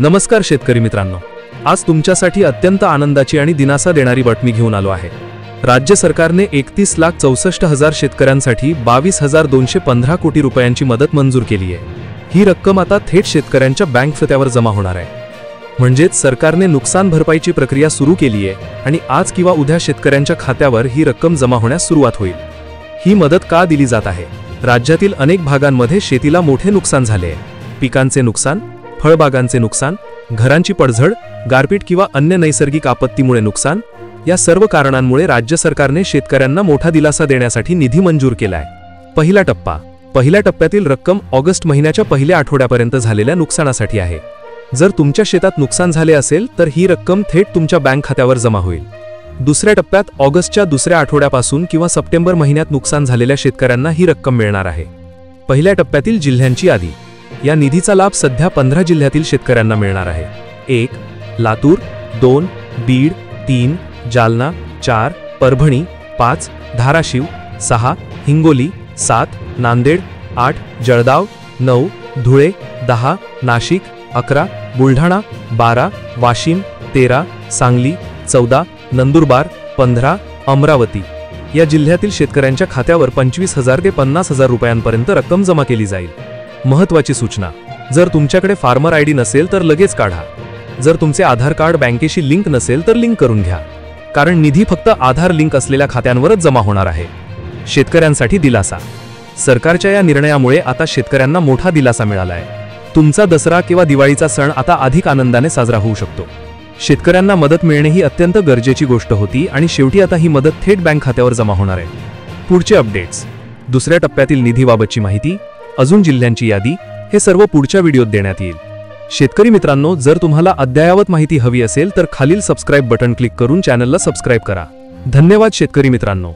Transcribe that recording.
नमस्कार शेतकरी मित्रांनो, आज तुमच्यासाठी अत्यंत आनंदाची आणि दिलासा देणारी बातमी घेऊन आलो आहे। राज्य सरकारने 31,64,000 शेतकऱ्यांसाठी 22,215 कोटी रुपयांची मदत मंजूर केली आहे। ही रक्कम आता थेट शेतकऱ्यांच्या बँक खात्यावर जमा होणार आहे। म्हणजेच सरकारने नुकसान भरपाईची प्रक्रिया सुरू केली आहे आणि आज किंवा उद्या शेतकऱ्यांच्या खात्यावर ही रक्कम जमा होण्यास सुरुवात होईल। ही मदत का दिली जात आहे? राज्यातील अनेक भागांमध्ये शेतीला मोठे नुकसान झाले आहे। पिकांचे नुकसान, फळबागांचे नुकसान, घरांची पडझड, गारपीट किंवा अन्य नैसर्गिक आपत्तीमुळे नुकसान, या सर्व कारणांमुळे राज्य सरकारने शेतकऱ्यांना मोठा दिलासा देण्यासाठी निधी मंजूर केलाय। पहिला टप्पा, पहिल्या टप्प्यातील रक्कम ऑगस्ट महिन्याच्या पहिल्या आठवड्यापर्यंत झालेल्या नुकसानासाठी आहे। जर तुमच्या शेतात नुकसान झाले असेल तर ही रक्कम थेट तुमच्या बँक खात्यावर जमा होईल। दुसऱ्या टप्प्यात ऑगस्टच्या दुसऱ्या आठवड्यापासून किंवा सप्टेंबर महिन्यात नुकसान झालेल्या शेतकऱ्यांना ही रक्कम मिळणार आहे। पहिल्या टप्प्यातील जिल्ह्यांची यादी, या निधीचा लाभ सध्या 15 जिल्ह्यातील शेतकऱ्यांना मिळणार आहे। 1 लातूर, 2 बीड, 3 जालना, 4 परभणी, 5 धाराशिव, 6 हिंगोली, 7 नांदेड, 8 जळगाव, 9 धुळे, 10 नाशिक, 11 बुलढाणा, 12 वाशिम, 13 सांगली, 14 नंदुरबार, 15 अमरावती। या जिल्ह्यातील शेतकऱ्यांच्या खात्यावर 25,000 ते 50,000 रुपयांपर्यंत रक्कम जमा केली जाईल। महत्त्वाची सूचना, जर तुमच्याकडे फार्मर आयडी नसेल तर लगेच काढा। जर तुमचे आधार कार्ड बँकेशी लिंक नसेल तर लिंक करून घ्या, कारण निधी फक्त आधार लिंक असलेल्या खात्यांवरच जमा होणार आहे। शेतकऱ्यांसाठी दिलासा, सरकारच्या या निर्णयामुळे आता शेतकऱ्यांना मोठा दिलासा मिळाला आहे। तुमचा दसरा किंवा दिवाळीचा सण आता अधिक आनंदाने साजरा होऊ शकतो। शेतकऱ्यांना मदत मिळणे ही अत्यंत गरजेची गोष्ट होती आणि शेवटी आता ही मदत थेट बँक खात्यावर जमा होणार आहे। पुढचे अपडेट्स, दुसऱ्या टप्प्यातील निधीबाबतची माहिती, अजून जिल्ह्यांची यादी, हे सर्व पुढच्या व्हिडिओत देण्यात येईल। शेतकरी मित्रांनो, जर तुम्हाला अद्ययावत माहिती हवी असेल तर खालील सबस्क्राइब बटन क्लिक करून चॅनलला सबस्क्राइब करा। धन्यवाद शेतकरी मित्रांनो।